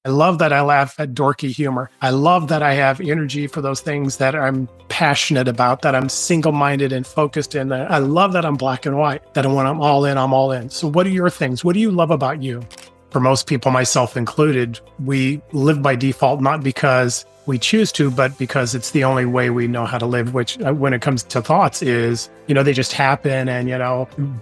I love that I laugh at dorky humor. I love that I have energy for those things that I'm passionate about, that I'm single minded and focused in. I love that I'm black and white, that when I'm all in, I'm all in. So, what are your things? What do you love about you? For most people, myself included, we live by default, not because we choose to, but because it's the only way we know how to live, which when it comes to thoughts is, they just happen and,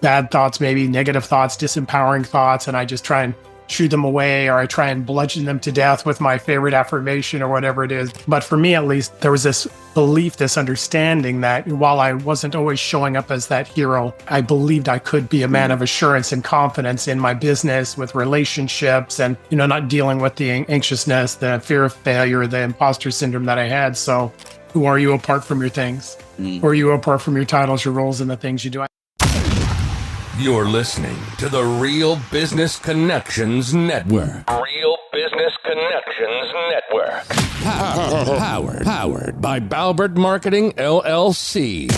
bad thoughts, maybe negative thoughts, disempowering thoughts. And I just try and shoo them away, or I try and bludgeon them to death with my favorite affirmation or whatever it is. But for me, at least, there was this belief, this understanding that while I wasn't always showing up as that hero, I believed I could be a man of assurance and confidence in my business, with relationships, and, not dealing with the anxiousness, the fear of failure, the imposter syndrome that I had. So who are you apart from your things? Who are you apart from your titles, your roles, and the things you do? You're listening to the Real Business Connections Network. Real Business Connections Network. Powered by Balbert Marketing, LLC.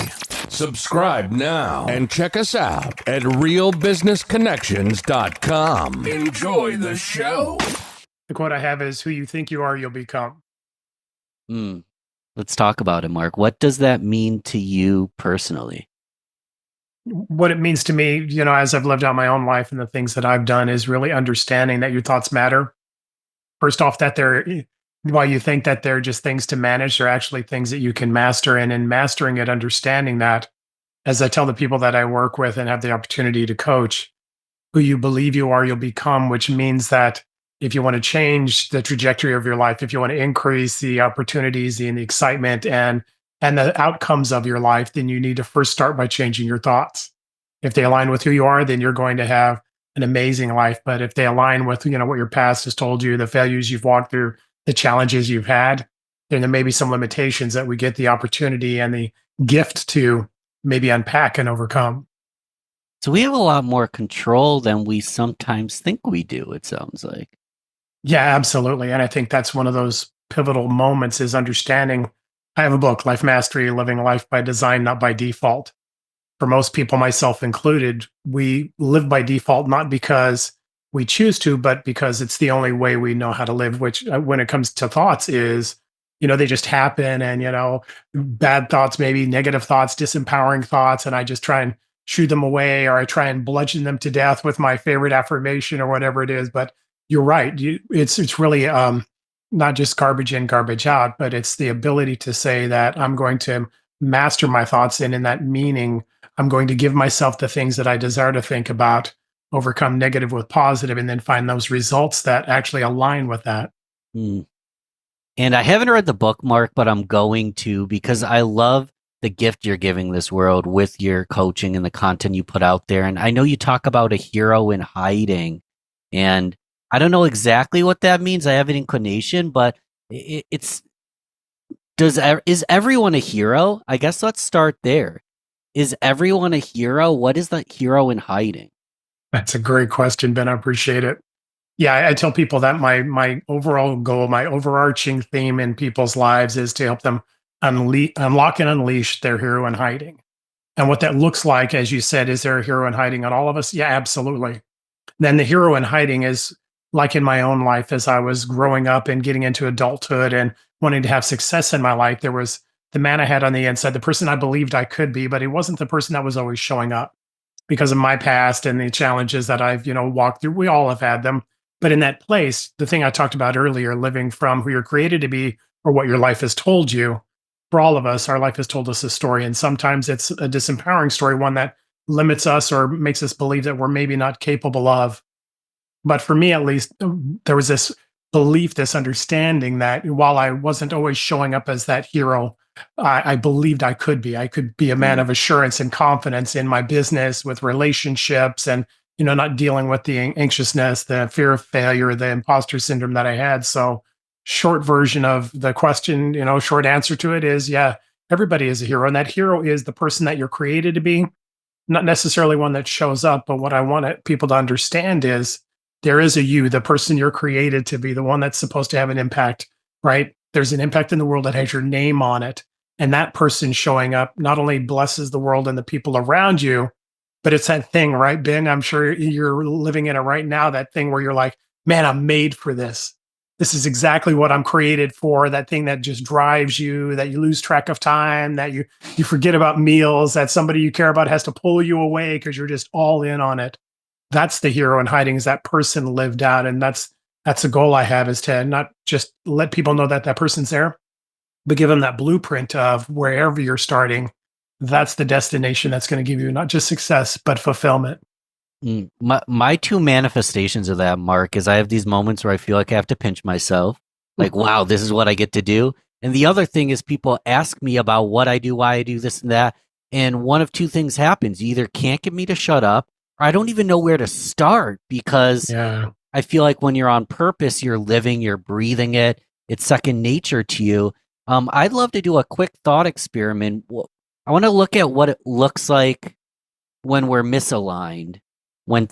Subscribe now and check us out at realbusinessconnections.com. Enjoy the show. The quote I have is, who you think you are, you'll become. Let's talk about it, Mark. What does that mean to you personally? What it means to me, as I've lived out my own life and the things that I've done, is really understanding that your thoughts matter. First off, that while you think that they're just things to manage, they're actually things that you can master. And in mastering it, understanding that, as I tell the people that I work with and have the opportunity to coach, who you believe you are, you'll become, which means that if you want to change the trajectory of your life, if you want to increase the opportunities and the excitement and the outcomes of your life, then you need to first start by changing your thoughts. If they align with who you are, then you're going to have an amazing life. But if they align with, what your past has told you, the failures you've walked through, the challenges you've had, then there may be some limitations that we get the opportunity and the gift to maybe unpack and overcome. So we have a lot more control than we sometimes think we do, it sounds like. Yeah, absolutely. And I think that's one of those pivotal moments, is understanding. I have a book, Life Mastery, Living Life by Design, Not by Default. For most people, myself included, we live by default, not because we choose to, but because it's the only way we know how to live, which when it comes to thoughts is, they just happen and, bad thoughts, maybe negative thoughts, disempowering thoughts. And I just try and shoo them away, or I try and bludgeon them to death with my favorite affirmation or whatever it is. But you're right. It's really, not just garbage in, garbage out, but it's the ability to say that I'm going to master my thoughts. And in that meaning, I'm going to give myself the things that I desire to think about, overcome negative with positive, and then find those results that actually align with that. And I haven't read the book, Mark, but I'm going to, because I love the gift you're giving this world with your coaching and the content you put out there. And I know you talk about a hero in hiding, and I don't know exactly what that means. I have an inclination, but is everyone a hero? I guess let's start there. Is everyone a hero? What is the hero in hiding? That's a great question, Ben. I appreciate it. Yeah, I tell people that my overall goal, my overarching theme in people's lives is to help them unlock and unleash their hero in hiding. And what that looks like, as you said, is there a hero in hiding on all of us? Yeah, absolutely. Then the hero in hiding is, like in my own life, as I was growing up and getting into adulthood and wanting to have success in my life, there was the man I had on the inside, the person I believed I could be, but he wasn't the person that was always showing up because of my past and the challenges that I've, walked through. We all have had them. But in that place, the thing I talked about earlier, living from who you're created to be or what your life has told you, for all of us, our life has told us a story. And sometimes it's a disempowering story, one that limits us or makes us believe that we're maybe not capable of. But for me, at least, there was this belief, this understanding that while I wasn't always showing up as that hero, I believed I could be. I could be a man of assurance and confidence in my business, with relationships, and, not dealing with the anxiousness, the fear of failure, the imposter syndrome that I had. So, short version of the question, short answer to it is, yeah, everybody is a hero. And that hero is the person that you're created to be, not necessarily one that shows up. But what I want people to understand is, there is a you, the person you're created to be, the one that's supposed to have an impact, right? There's an impact in the world that has your name on it. And that person showing up not only blesses the world and the people around you, but it's that thing, right, Ben? I'm sure you're living in it right now, that thing where you're like, man, I'm made for this. this is exactly what I'm created for. That thing that just drives you, that you lose track of time, that you forget about meals, that somebody you care about has to pull you away because you're just all in on it. That's the hero in hiding, is that person lived out. And that's the goal I have, is to not just let people know that that person's there, but give them that blueprint of wherever you're starting. That's the destination that's going to give you not just success, but fulfillment. My two manifestations of that, Mark, is I have these moments where I feel like I have to pinch myself, like, wow, this is what I get to do. And the other thing is people ask me about what I do, why I do this and that. And one of two things happens. You either can't get me to shut up, or I don't even know where to start, because Yeah. I feel like when you're on purpose, you're living, you're breathing it. It's second nature to you. I'd love to do a quick thought experiment. I want to look at what it looks like when we're misaligned, when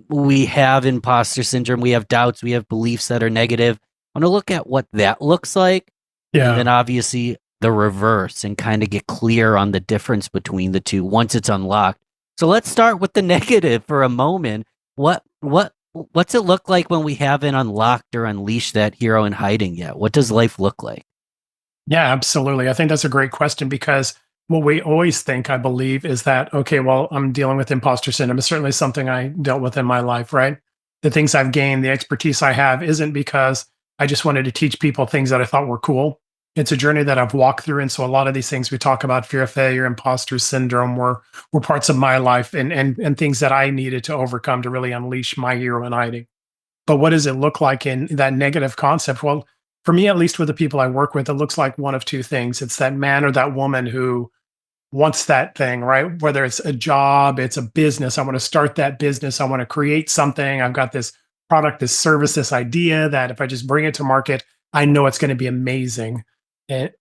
we have imposter syndrome, we have doubts, we have beliefs that are negative. I want to look at what that looks like. And Yeah. then obviously the reverse, and kind of get clear on the difference between the two once it's unlocked. So let's start with the negative for a moment. What's it look like when we haven't unlocked or unleashed that hero in hiding yet? What does life look like? Yeah, absolutely. I think that's a great question, because what we always think, I believe, is that, okay, well, I'm dealing with imposter syndrome. It's certainly something I dealt with in my life, right? The things I've gained, the expertise I have, isn't because I just wanted to teach people things that I thought were cool. It's a journey that I've walked through. And so a lot of these things we talk about, fear of failure, imposter syndrome, were parts of my life, and things that I needed to overcome to really unleash my hero in hiding. But what does it look like in that negative concept? Well, for me, at least with the people I work with, it looks like one of two things. It's that man or that woman who wants that thing, right? Whether it's a job, it's a business. I want to start that business. I want to create something. I've got this product, this service, this idea that if I just bring it to market, I know it's going to be amazing.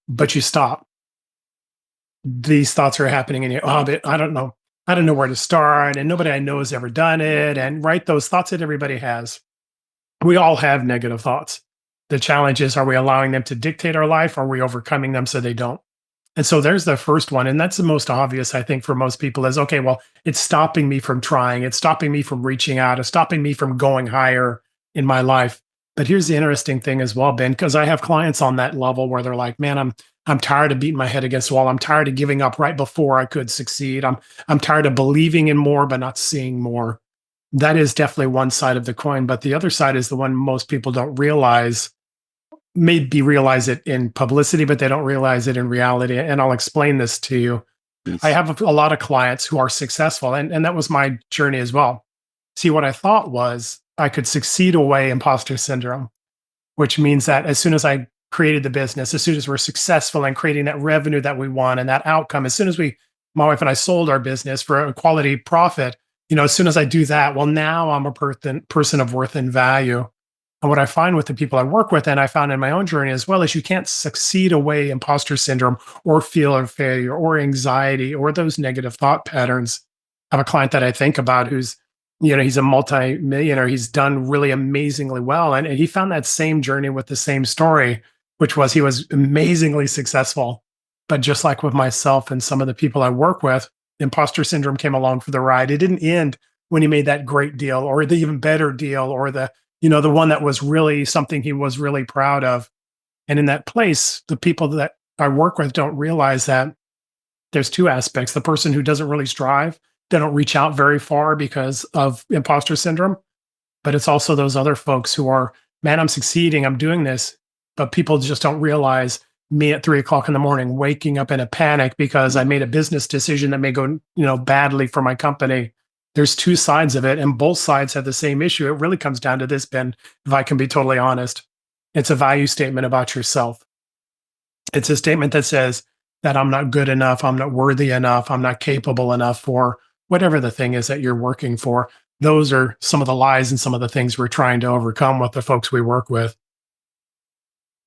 But you stop. These thoughts are happening and you, oh, but I don't know. I don't know where to start. And nobody I know has ever done it. And right, those thoughts that everybody has. We all have negative thoughts. The challenge is, are we allowing them to dictate our life? Or are we overcoming them so they don't? And so there's the first one. And that's the most obvious, I think, for most people is, okay, well, it's stopping me from trying. It's stopping me from reaching out. It's stopping me from going higher in my life. But here's the interesting thing as well, Ben, because I have clients on that level where they're like, man, I'm tired of beating my head against the wall. I'm tired of giving up right before I could succeed. I'm tired of believing in more, but not seeing more. That is definitely one side of the coin. But the other side is the one most people don't realize, maybe realize it in publicity, but they don't realize it in reality. And I'll explain this to you. I Please. have a lot of clients who are successful, and that was my journey as well. See, what I thought was I could succeed away imposter syndrome, which means that as soon as I created the business, as soon as we're successful in creating that revenue that we want and that outcome, as soon as my wife and I sold our business for a quality profit, as soon as I do that, well, now I'm a person of worth and value. And what I find with the people I work with, and I found in my own journey as well, is you can't succeed away imposter syndrome or fear of failure or anxiety or those negative thought patterns. I have a client that I think about who's, he's a multi-millionaire. He's done really amazingly well. And he found that same journey with the same story, which was he was amazingly successful. But just like with myself and some of the people I work with, imposter syndrome came along for the ride. It didn't end when he made that great deal or the even better deal or the one that was really something he was really proud of. And in that place, the people that I work with don't realize that there's two aspects. The person who doesn't really strive, they don't reach out very far because of imposter syndrome. But it's also those other folks who are, man, I'm succeeding, I'm doing this. But people just don't realize me at 3 o'clock in the morning, waking up in a panic because I made a business decision that may go, badly for my company. There's two sides of it, and both sides have the same issue. It really comes down to this, Ben, if I can be totally honest. It's a value statement about yourself. It's a statement that says that I'm not good enough, I'm not worthy enough, I'm not capable enough for whatever the thing is that you're working for. Those are some of the lies and some of the things we're trying to overcome with the folks we work with.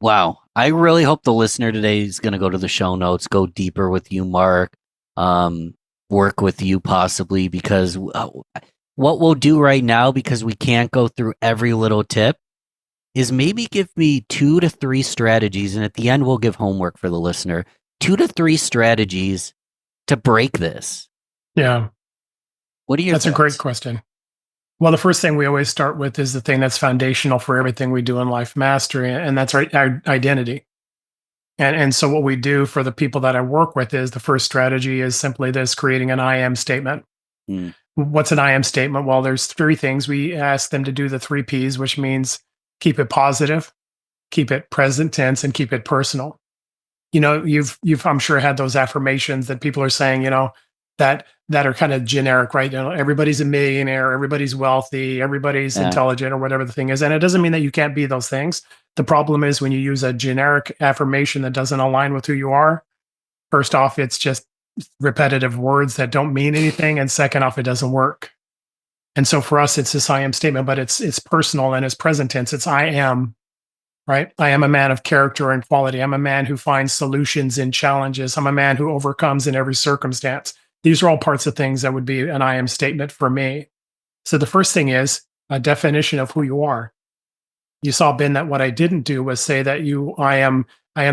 Wow. I really hope the listener today is going to go to the show notes, go deeper with you, Mark, work with you possibly, because what we'll do right now, because we can't go through every little tip, is maybe give me 2 to 3 strategies. And at the end, we'll give homework for the listener. 2 to 3 strategies to break this. Yeah, What are your that's a great thoughts? question. Well, the first thing we always start with is the thing that's foundational for everything we do in life mastery, and that's our identity. And so what we do for the people that I work with is the first strategy is simply this: creating an I am statement. Mm, What's an I am statement? Well, there's three things. We ask them to do the three P's, which means keep it positive, keep it present tense, and keep it personal. You've I'm sure had those affirmations that people are saying, that are kind of generic, right? Everybody's a millionaire, everybody's wealthy, everybody's yeah. intelligent, or whatever the thing is. And it doesn't mean that you can't be those things. The problem is when you use a generic affirmation that doesn't align with who you are. First off, it's just repetitive words that don't mean anything. And second off, it doesn't work. And so for us, it's this I am statement, but it's personal and it's present tense. It's I am, right? I am a man of character and quality. I'm a man who finds solutions in challenges. I'm a man who overcomes in every circumstance. These are all parts of things that would be an I am statement for me. So the first thing is a definition of who you are. You saw, Ben, that what I didn't do was say that I am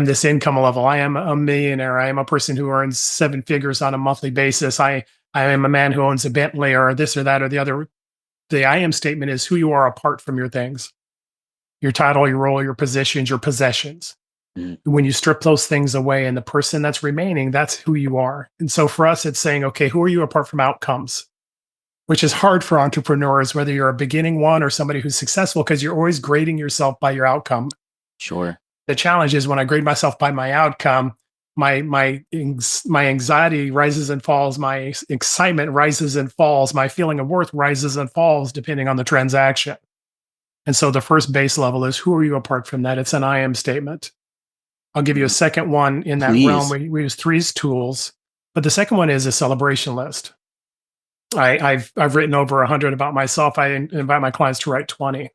this income level. I am a millionaire. I am a person who earns seven figures on a monthly basis. I am a man who owns a Bentley or this or that or the other. The I am statement is who you are apart from your things, your title, your role, your positions, your possessions. Mm, When you strip those things away and the person that's remaining, that's who you are. And so for us, it's saying, okay, who are you apart from outcomes? Which is hard for entrepreneurs, whether you're a beginning one or somebody who's successful, because you're always grading yourself by your outcome. sure. The challenge is when I grade myself by my outcome, my anxiety rises and falls, my excitement rises and falls, my feeling of worth rises and falls depending on the transaction. And so the first base level is who are you apart from that? It's an I am statement. I'll give you a Mm, second one in that realm. please. We use three tools, but the second one is a celebration list. I've written over 100 about myself. I invite my clients to write 20.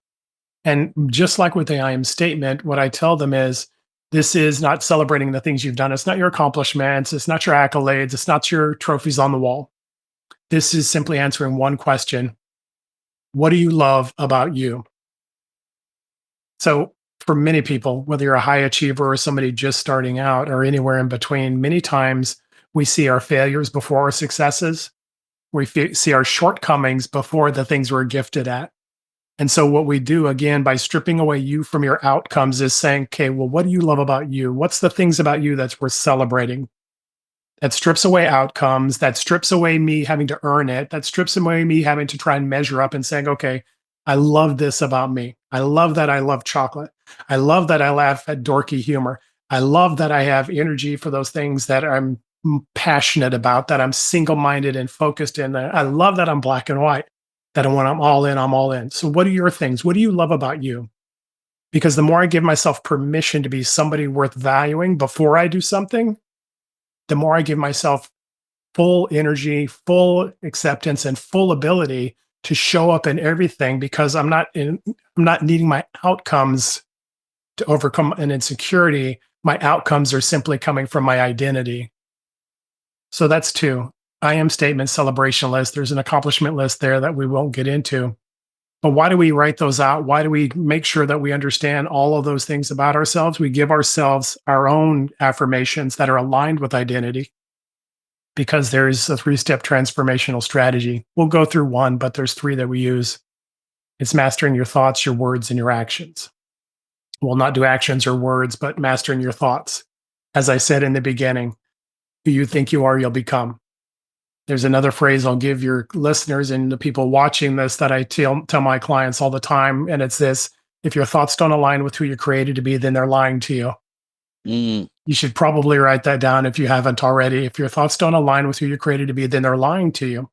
And just like with the I am statement, what I tell them is this is not celebrating the things you've done. It's not your accomplishments. It's not your accolades. It's not your trophies on the wall. This is simply answering one question: what do you love about you? So, for many people, whether you're a high achiever or somebody just starting out or anywhere in between, many times we see our failures before our successes. See our shortcomings before the things we're gifted at. And so, what we do again by stripping away you from your outcomes is saying, okay, well, what do you love about you? What's the things about you that's worth celebrating? That strips away outcomes, that strips away me having to earn it, that strips away me having to try and measure up and saying, okay, I love this about me. I love that I love chocolate. I love that I laugh at dorky humor. I love that I have energy for those things that I'm passionate about, that I'm single minded and focused in. I love that I'm black and white, that when I'm all in, I'm all in. So, what are your things? What do you love about you? Because the more I give myself permission to be somebody worth valuing before I do something, the more I give myself full energy, full acceptance, and full ability to show up in everything because I'm not needing my outcomes to overcome an insecurity. My outcomes are simply coming from my identity. So that's two. I am statement celebration list. There's an accomplishment list there that we won't get into. But why do we write those out? Why do we make sure that we understand all of those things about ourselves? We give ourselves our own affirmations that are aligned with identity because there's a three-step transformational strategy. We'll go through one, but there's three that we use. It's mastering your thoughts, your words, and your actions. We'll not do actions or words, but mastering your thoughts. As I said in the beginning, who you think you are, you'll become. There's another phrase I'll give your listeners and the people watching this that I tell my clients all the time, and it's this: if your thoughts don't align with who you're created to be, then they're lying to you. Mm, You should probably write that down if you haven't already. If your thoughts don't align with who you're created to be, then they're lying to you.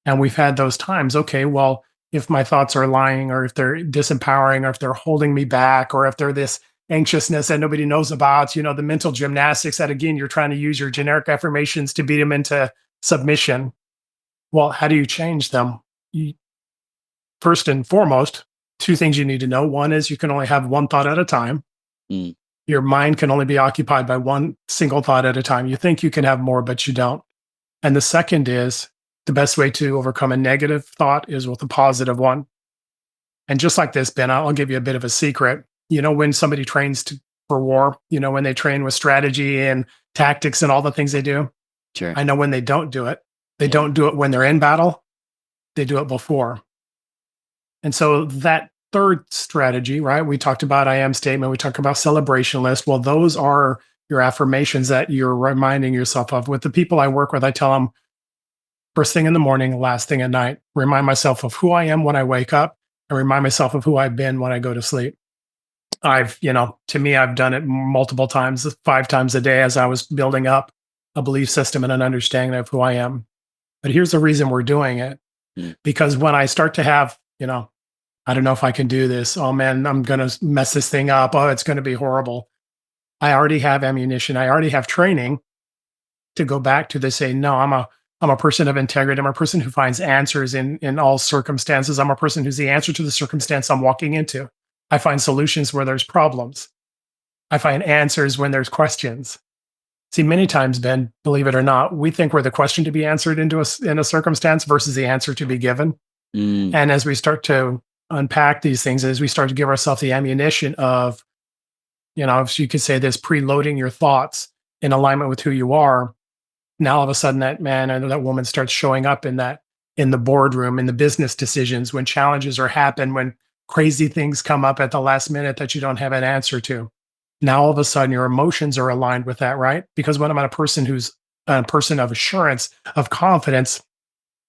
And we've had those times. Okay, well, if my thoughts are lying, or if they're disempowering, or if they're holding me back, or if they're this anxiousness that nobody knows about, the mental gymnastics that, again, you're trying to use your generic affirmations to beat them into submission. Well, how do you change them? First and foremost, two things you need to know. One is you can only have one thought at a time. mm, Your mind can only be occupied by one single thought at a time. You think you can have more, but you don't. And the second is the best way to overcome a negative thought is with a positive one. And just like this, Ben, I'll give you a bit of a secret. When somebody trains for war, when they train with strategy and tactics and all the things they do, sure. I know when they don't do it. They Yeah. don't do it when they're in battle. They do it before. And so that third strategy, right? We talked about I am statement, we talked about celebration list. Well, those are your affirmations that you're reminding yourself of. With the people I work with, I tell them first thing in the morning, last thing at night, remind myself of who I am when I wake up and remind myself of who I've been when I go to sleep. To me, I've done it multiple times, 5 times a day as I was building up a belief system and an understanding of who I am. But here's the reason we're doing it, Mm. because when I start to have, I don't know if I can do this. Oh man, I'm going to mess this thing up. Oh, it's going to be horrible. I already have ammunition. I already have training to go back to say, no, I'm a person of integrity. I'm a person who finds answers in all circumstances. I'm a person who's the answer to the circumstance I'm walking into. I find solutions where there's problems. I find answers when there's questions. See, many times, Ben, believe it or not, we think we're the question to be answered in a circumstance versus the answer to be given. Mm. And as we start to unpack these things, as we start to give ourselves the ammunition of, if you could say this, preloading your thoughts in alignment with who you are, now all of a sudden that man or that woman starts showing up in the boardroom, in the business decisions, when challenges are happen, when crazy things come up at the last minute that you don't have an answer to. Now all of a sudden your emotions are aligned with that, right? Because when I'm a person who's a person of assurance, of confidence,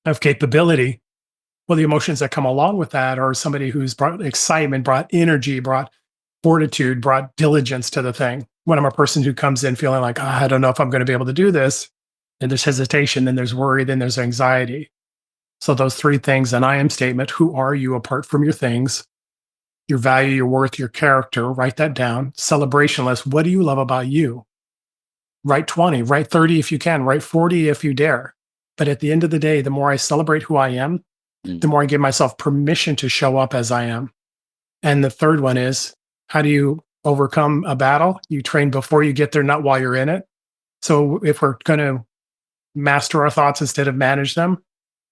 of capability, well, the emotions that come along with that are somebody who's brought excitement, brought energy, brought fortitude, brought diligence to the thing. When I'm a person who comes in feeling like, I don't know if I'm going to be able to do this, then there's hesitation, then there's worry, then there's anxiety. So those three things, an I am statement, who are you apart from your things, your value, your worth, your character, write that down. Celebration list, what do you love about you? Write 20, write 30 if you can, write 40 if you dare. But at the end of the day, the more I celebrate who I am, Mm. the more I give myself permission to show up as I am. And the third one is, how do you overcome a battle? You train before you get there, not while you're in it. So if we're going to master our thoughts instead of manage them,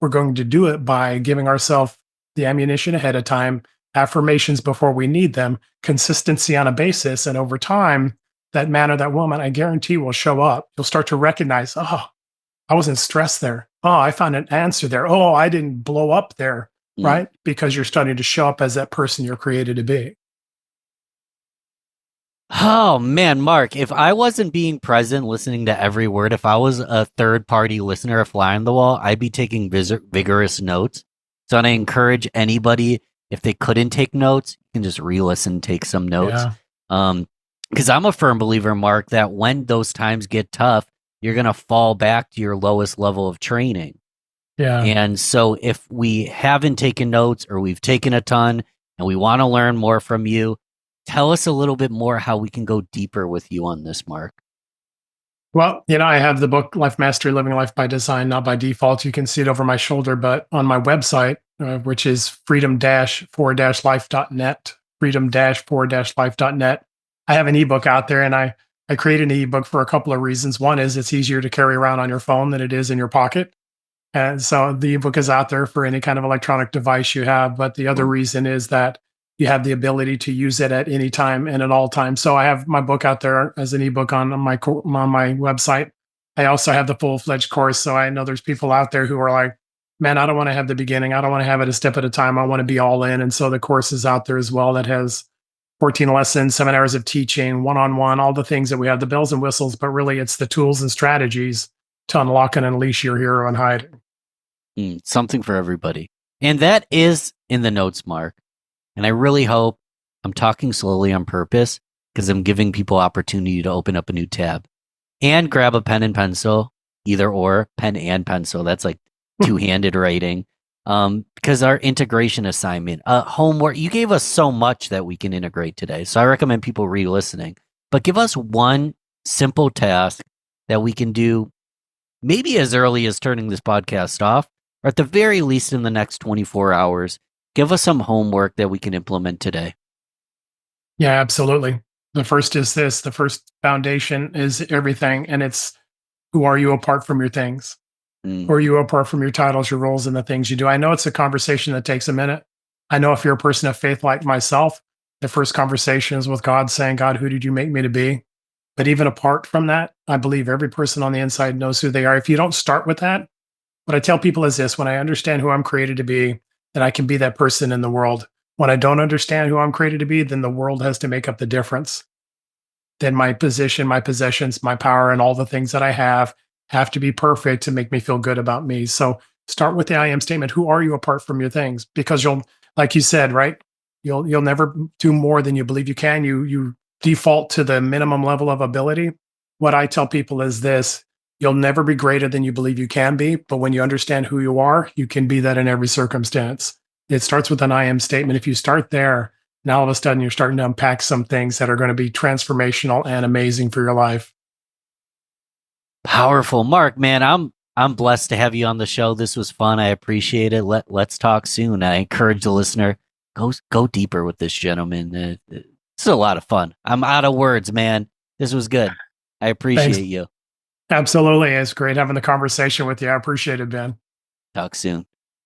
we're going to do it by giving ourselves the ammunition ahead of time, affirmations before we need them, consistency on a basis. And over time, that man or that woman, I guarantee, will show up. You'll start to recognize, oh, I wasn't stressed there. Oh, I found an answer there. Oh, I didn't blow up there, Mm. right? Because you're starting to show up as that person you're created to be. Oh man, Mark, if I wasn't being present, listening to every word, if I was a third party listener, a fly on the wall, I'd be taking vigorous notes. So I encourage anybody, if they couldn't take notes, you can just re-listen, take some notes. Yeah. Because I'm a firm believer, Mark, that when those times get tough, you're gonna fall back to your lowest level of training. Yeah. And so if we haven't taken notes or we've taken a ton and we want to learn more from you, tell us a little bit more how we can go deeper with you on this, Mark. Well, I have the book Life Mastery, Living Life by Design, not by default. You can see it over my shoulder, but on my website, which is freedom-4-life.net, freedom-4-life.net, I have an ebook out there, and I created an ebook for a couple of reasons. One is it's easier to carry around on your phone than it is in your pocket. And so the ebook is out there for any kind of electronic device you have. But the other reason is that you have the ability to use it at any time and at all times. So I have my book out there as an ebook on my website. I also have the full-fledged course. So I know there's people out there who are like, man, I don't want to have the beginning. I don't want to have it a step at a time. I want to be all in. And so the course is out there as well that has 14 lessons, 7 hours of teaching, one-on-one, all the things that we have, the bells and whistles, but really it's the tools and strategies to unlock and unleash your hero in hiding. Something for everybody. And that is in the notes, Mark. And I really hope I'm talking slowly on purpose because I'm giving people opportunity to open up a new tab and grab a pen and pencil, either or, pen and pencil. That's like two-handed writing. Because our integration assignment, homework, you gave us so much that we can integrate today. So I recommend people re-listening. But give us one simple task that we can do maybe as early as turning this podcast off, or at the very least in the next 24 hours. Give us some homework that we can implement today. Yeah, absolutely. The first is this. The first foundation is everything. And it's, who are you apart from your things? Who are you apart from your titles, your roles, and the things you do? I know it's a conversation that takes a minute. I know if you're a person of faith like myself, the first conversation is with God saying, God, who did you make me to be? But even apart from that, I believe every person on the inside knows who they are. If you don't start with that, what I tell people is this: when I understand who I'm created to be, then I can be that person in the world. When I don't understand who I'm created to be, then the world has to make up the difference. Then my position, my possessions, my power, and all the things that I have to be perfect to make me feel good about me. So start with the I am statement. Who are you apart from your things? Because you'll, like you said, right? You'll never do more than you believe you can. You default to the minimum level of ability. What I tell people is this: you'll never be greater than you believe you can be. But when you understand who you are, you can be that in every circumstance. It starts with an I am statement. If you start there, now all of a sudden you're starting to unpack some things that are going to be transformational and amazing for your life. Powerful, Mark. Man, I'm blessed to have you on the show. This was fun. I appreciate it. Let's talk soon. I encourage the listener go deeper with this gentleman. It's a lot of fun. I'm out of words, man. This was good. I Thanks. appreciate you. Absolutely. It's great having the conversation with you. I appreciate it, Ben. Talk soon.